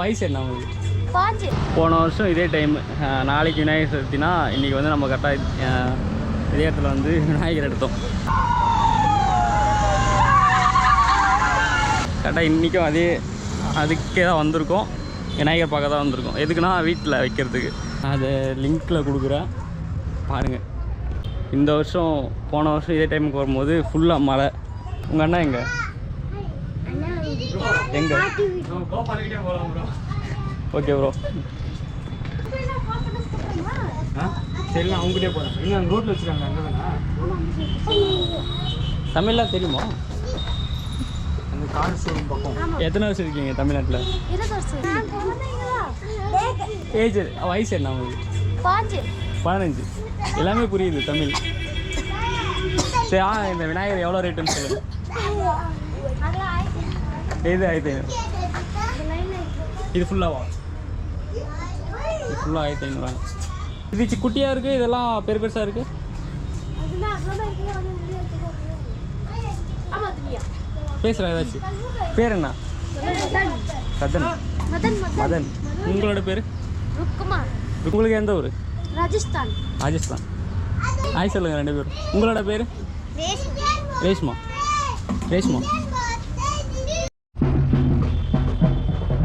வயசு என்ன உங்களுக்கு? போன வருஷம் இதே டைம் நாளைக்கு விநாயகர் சதுர்த்தினா இன்றைக்கி வந்து நம்ம கரெக்டாக இதே இடத்துல வந்து விநாயகர் எடுத்தோம். கரெக்டாக இன்றைக்கும் அதுக்கே தான் வந்திருக்கோம். விநாயகர் பார்க்க தான் வந்திருக்கோம். எதுக்குன்னா வீட்டில் வைக்கிறதுக்கு. அதை லிங்க்கில் கொடுக்குறேன் பாருங்கள். இந்த வருஷம் போன வருஷம் இதே டைமுக்கு வரும்போது ஃபுல்லாக மழை. உங்கள் அண்ணா எங்கே? Okay bro. சரி நான் அவங்ககிட்டே போகிறேன். இன்னும் அங்கே ரோட்டில் வச்சுருக்காங்க. அங்கே தானே தமிழ்லாம் தெரியுமா? அந்த கார் ஷோரூம் பக்கம். எத்தனை வருஷம் இருக்கீங்க தமிழ்நாட்டில்? ஏஜ் வயசு என்ன உங்களுக்கு? 15. எல்லாமே புரியுது தமிழ். சரி இந்த விநாயகர் எவ்வளோ ரேட்டுன்னு சொல்லுங்கள். இது 1500. இது ஃபுல்லாவா? இது ஃபுல்லாக 1500. இது குட்டியாக இருக்குது, இதெல்லாம் பெருசாக இருக்குது. பேசுகிறேன் ஏதாச்சும். பேர் என்ன? சதன். மதன். உங்களோட பேர்? உங்களுக்கு எந்த ஊர்? ராஜஸ்தான். ஆய் சொல்லுங்கள் ரெண்டு பேரும். உங்களோட பேர்? ரேஷ்மா.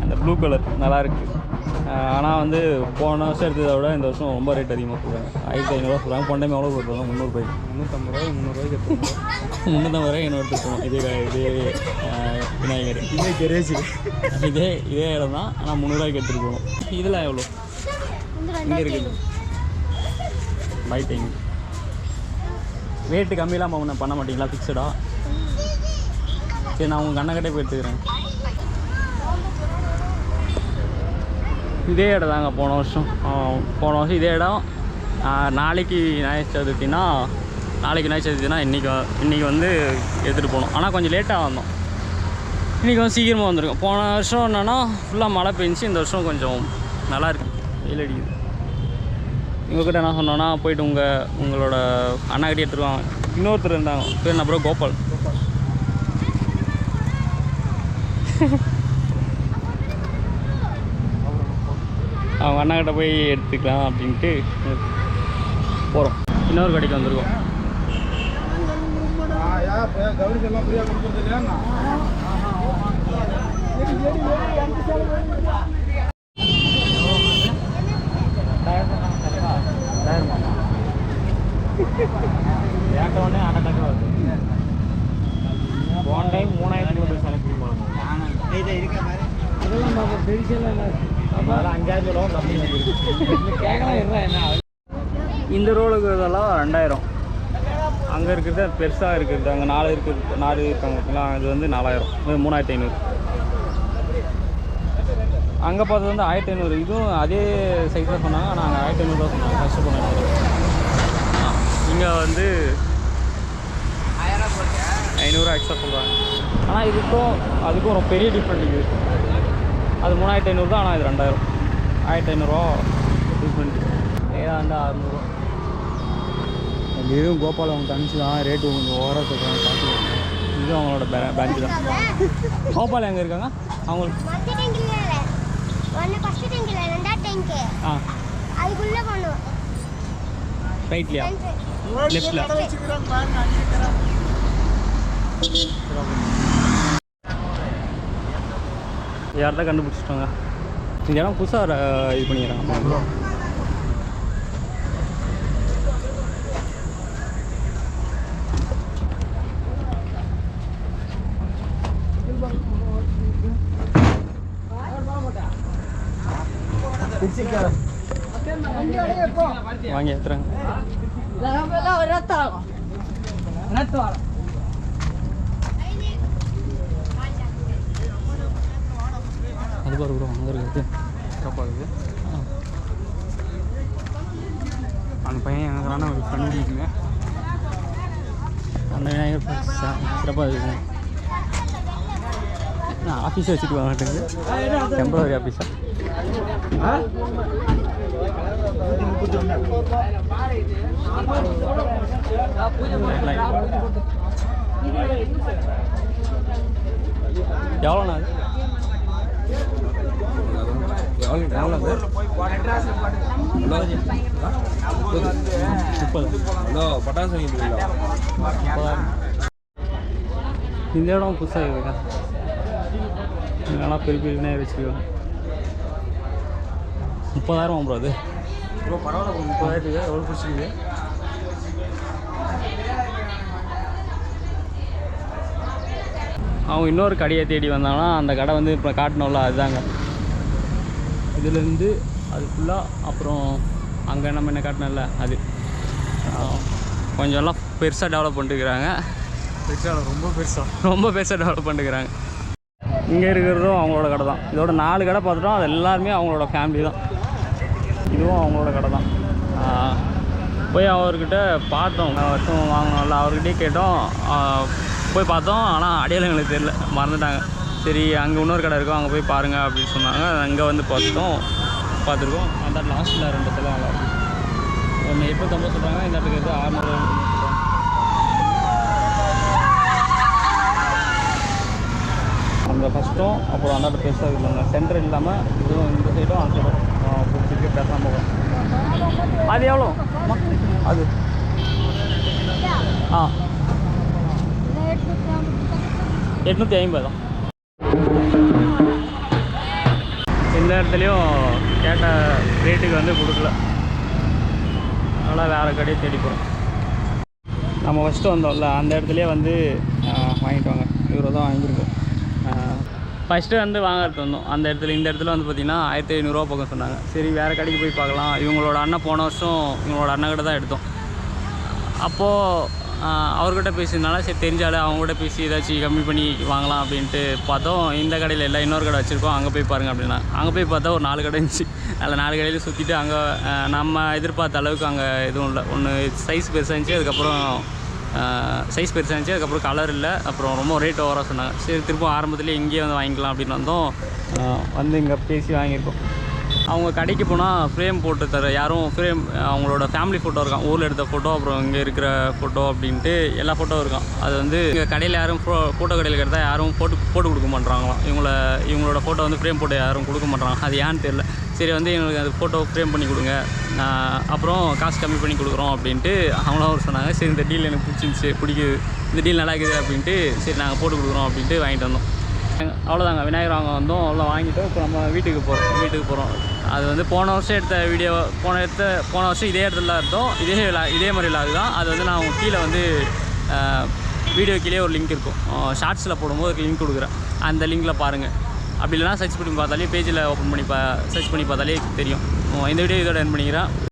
அந்த ப்ளூ கலர் நல்லாயிருக்கு. ஆனால் வந்து போன வருஷம் எடுத்ததை விட இந்த வருஷம் ரொம்ப ரேட் அதிகமாக சொல்கிறாங்க. 1500 சொல்கிறாங்க. போன டைம் எவ்வளோ போட்டுருவாங்க? 300 ரூபாய்க்கு. 350 ரூபாய்க்கு என்ன எடுத்துக்கணும். இதே விநாயகர் இதே கெரேஜ் இதே இடம் தான். ஆனால் 300 ரூபாய்க்கு எடுத்துகிட்டு போகணும். இதில் எவ்வளோ இங்கே இருக்குது? 1500. ரேட்டு கம்மியெல்லாம் பண்ண மாட்டிங்களா? ஃபிக்ஸடா? சரி நான் உங்கள் அண்ணக்கிட்டே போய் எடுத்துக்கிறேன். இதே இடம் தாங்க போன வருஷம் இதே இடம். நாளைக்கு விநாயகர் சதுர்த்தினா இன்றைக்கி வந்து எடுத்துகிட்டு போகணும். ஆனால் கொஞ்சம் லேட்டாக வந்தோம். இன்றைக்கி வந்து சீக்கிரமாக வந்திருக்கோம். போன வருஷம் என்னென்னா ஃபுல்லாக மழை பெஞ்சிச்சு. இந்த வருஷம் கொஞ்சம் நல்லாயிருக்கு, வெயில் அடிக்குது. இவங்ககிட்ட என்ன சொன்னோன்னா போய்ட்டு உங்களோட அண்ணாக்கிட்டே எடுத்துருவாங்க. இன்னொருத்தர் இருந்தாங்க, பேர் என்ன ப்ரோ? கோபால். அவங்க அண்ணாக்கிட்ட போய் எடுத்துக்கலாம் அப்படின்ட்டு போகிறோம். இன்னொரு கடைக்கு வந்திருக்கோம். ஏக்கோடனே அடக்கா வருது. போன டைம் 3000 செலக்ட் பண்ணுவாங்க. அதெல்லாம் பார்ப்போம். பெருசெல்லாம் அதெல்லாம் 5000 ரூபா கம்மி கேட்கலாம். என்ன இந்த ரோலுக்கு இதெல்லாம் 2000. அங்கே இருக்கிறது பெருசாக இருக்கிறது. அங்கே 4 இருக்காங்க. இது வந்து 4000. 3500. அங்கே பார்த்தது வந்து 1500. இதுவும் அதே சைஸில் சொன்னாங்க. ஆனால் அங்கே 1500 தான் சொன்னாங்க. ஃபஸ்ட்டு போனாங்க. இங்கே வந்து 500 எக்ஸ்ட்ரா சொல்கிறாங்க. ஆனால் அதுக்கும் ஒரு பெரிய டிஃப்ரெண்ட் இருக்குது. அது 3500 தான். ஆனால் இது 2000. 1500 டிஃப்ரெண்ட். ஏதாண்டு 600. இதுவும் கோபால் அவங்க தனிச்சு தான் ரேட்டு கொஞ்சம் ஓவராக சொல்கிறாங்க. பார்த்துக்கோங்க. இதுவும் அவங்களோட பேங்க் தான். கோபால் எங்கே இருக்காங்க? அவங்களுக்கு ரைட்லையா லெஃப்டில்? யார் தான் கண்டுபிடிச்சிட்டாங்க. இந்த இடம் புதுசாக இது பண்ணிக்கிறாங்க. வாங்கி ஏற்றுறாங்க. அது பாரு கூட அங்கே இருக்குது. சிறப்பாகுது. அந்த பையன் எங்கன்னா பண்ணிருக்கீங்க. அந்த விநாயகர் சிறப்பாக இருக்குங்க. நான் ஆஃபீஸை வச்சுட்டு வாங்கிட்டுங்க. டெம்பரரி ஆஃபீஸா? எவ்வளோண்ணா அது? பட்டாசு இந்த இடம் புதுசாக இருக்கா இங்கெல்லாம் பெரிய பெரிய விநாயகர் வச்சுருக்கோம் 30,000 ப்ரோ அது ப்ரோ பரவாயில்ல 30,000 எவ்வளோ பிடிச்சிருக்கு அவங்க இன்னொரு கடையை தேடி வந்தாங்கன்னா அந்த கடை வந்து இப்போ காட்டணும்ல அதுதாங்க இதுலேருந்து அது ஃபுல்லாக அப்புறம் அங்கே நம்ம என்ன காட்டினோம்ல அது கொஞ்சம் எல்லாம் பெருசாக டெவலப் பண்ணிட்டுருக்குறாங்க ரொம்ப பெருசாக டெவலப் பண்ணிட்டுருக்குறாங்க இங்கே இருக்கிறதும் அவங்களோட கடை தான் இதோட 4 கடை பார்த்துட்டோம் அது எல்லாருமே அவங்களோட ஃபேமிலி தான் இதுவும் அவங்களோட கடை தான் போய் அவர்கிட்ட பார்த்தோம் வருஷம் வாங்கினோம்ல அவர்கிட்டே கேட்டோம் போய் பார்த்தோம் ஆனால் அடையாளம் எங்களுக்கு தெரியல மறந்துட்டாங்க சரி அங்கே இன்னொரு கடை இருக்கும் அங்கே போய் பாருங்கள் அப்படின்னு சொன்னாங்க அங்கே வந்து பார்த்துருக்கோம் அந்த லாஸ்ட்டில் 2 சிலை நல்லா இருக்கும் ஒன்று 850 சொல்கிறாங்க இந்த இடத்துக்கு வந்து 600 அந்த ஃபஸ்ட்டும் அப்புறம் அந்த இடத்துல பெருசாக இல்லைங்க சென்டர் இல்லாமல் இதுவும் இந்த சைடும் அந்த சைடும் பிடிச்சிட்டு பேசாமல் போகும் அது எவ்வளோ அது ஆ 850 தான் இந்த இடத்துலையும் கேட்ட ரேட்டுக்கு வந்து கொடுக்கல அதனால் வேறு கடையை தேடி போகிறோம் நம்ம ஃபஸ்ட்டு வந்தோம்ல அந்த இடத்துலையே வந்து வாங்கிட்டு வாங்க இவ்வளோ தான் வாங்கியிருக்கோம் ஃபஸ்ட்டு வந்து வாங்கிறது வந்தோம் அந்த இடத்துல இந்த இடத்துல வந்து பார்த்திங்கன்னா 1500 பக்கம் சொன்னாங்க சரி வேறு கடைக்கு போய் பார்க்கலாம் இவங்களோட அண்ணன் போன வருஷம் இவங்களோட அண்ணன் கடை தான் எடுத்தோம் அப்போது அவர்கிட்ட பேசியிருந்தாலும் சரி தெரிஞ்சாலும் அவங்ககிட்ட பேசி ஏதாச்சும் கம்மி பண்ணி வாங்கலாம் அப்படின்ட்டு பார்த்தோம் இந்த கடையில் இல்லை இன்னொரு கடை வச்சுருக்கோம் அங்கே போய் பாருங்கள் அப்படின்னா அங்கே போய் பார்த்தா ஒரு 4 கடை இருந்துச்சு அதில் 4 கடையில் சுற்றிட்டு அங்கே நம்ம எதிர்பார்த்த அளவுக்கு அங்கே எதுவும் இல்லை ஒன்று சைஸ் பெருசாக இருந்துச்சு அதுக்கப்புறம் அதுக்கப்புறம் கலர் இல்லை அப்புறம் ரொம்ப ரேட் ஓவராக சொன்னாங்க சரி திரும்ப ஆரம்பத்துலேயே இங்கேயே வந்து வாங்கிக்கலாம் அப்படின்னு வந்தோம் வந்து இங்கே பேசி வாங்கியிருக்கோம் அவங்க கடைக்கு போனால் ஃப்ரேம் போட்டு தர யாரும் ஃப்ரேம் அவங்களோட ஃபேமிலி ஃபோட்டோ இருக்கான் ஊரில் எடுத்த ஃபோட்டோ அப்புறம் இங்கே இருக்கிற ஃபோட்டோ அப்படின்ட்டு எல்லா ஃபோட்டோ இருக்கான் அது வந்து இங்கே கடையில் யாரும் ஃபோட்டோ கடையில் எடுத்தால் யாரும் போட்டு கொடுக்க மாட்றாங்களாம் இவங்களோட ஃபோட்டோ வந்து ஃப்ரேம் போட்டு யாரும் கொடுக்க மாட்றாங்க அது ஏன்னு தெரில சரி வந்து எங்களுக்கு அது ஃபோட்டோ ஃப்ரேம் பண்ணி கொடுங்க அப்புறம் காசு கம்மி பண்ணி கொடுக்குறோம் அப்படின்ட்டு அவங்களும் அவர் சொன்னாங்க சரி இந்த டீல் எனக்கு பிடிச்சிருந்துச்சி பிடிக்குது இந்த டீல் நல்லா இருக்குது அப்படின்ட்டு சரி நாங்கள் போட்டு கொடுக்குறோம் அப்படின்ட்டு வாங்கிட்டு வந்தோம் அவ்வளோதாங்க விநாயகர் வாங்க வந்தோம் அவ்வளோ வாங்கிட்டோம் இப்போ நம்ம வீட்டுக்கு போகிறோம் அது வந்து போன வருஷம் எடுத்த வீடியோ போன வருஷம் இதே இடத்துல இருந்தோம் இதே மாதிரி விலாக் தான் அது வந்து நான் கீழே வந்து வீடியோ கீழே ஒரு லிங்க் இருக்கும் ஷார்ட்ஸில் போடும்போது லிங்க் கொடுக்குறேன் அந்த லிங்கில் பாருங்கள் அப்படி இல்லைனா சர்ச் பண்ணி பார்த்தாலே பேஜில் ஓப்பன் பண்ணி சர்ச் பண்ணி பார்த்தாலே தெரியும் இந்த வீடியோ இதோட என் பண்ணிக்கிறேன்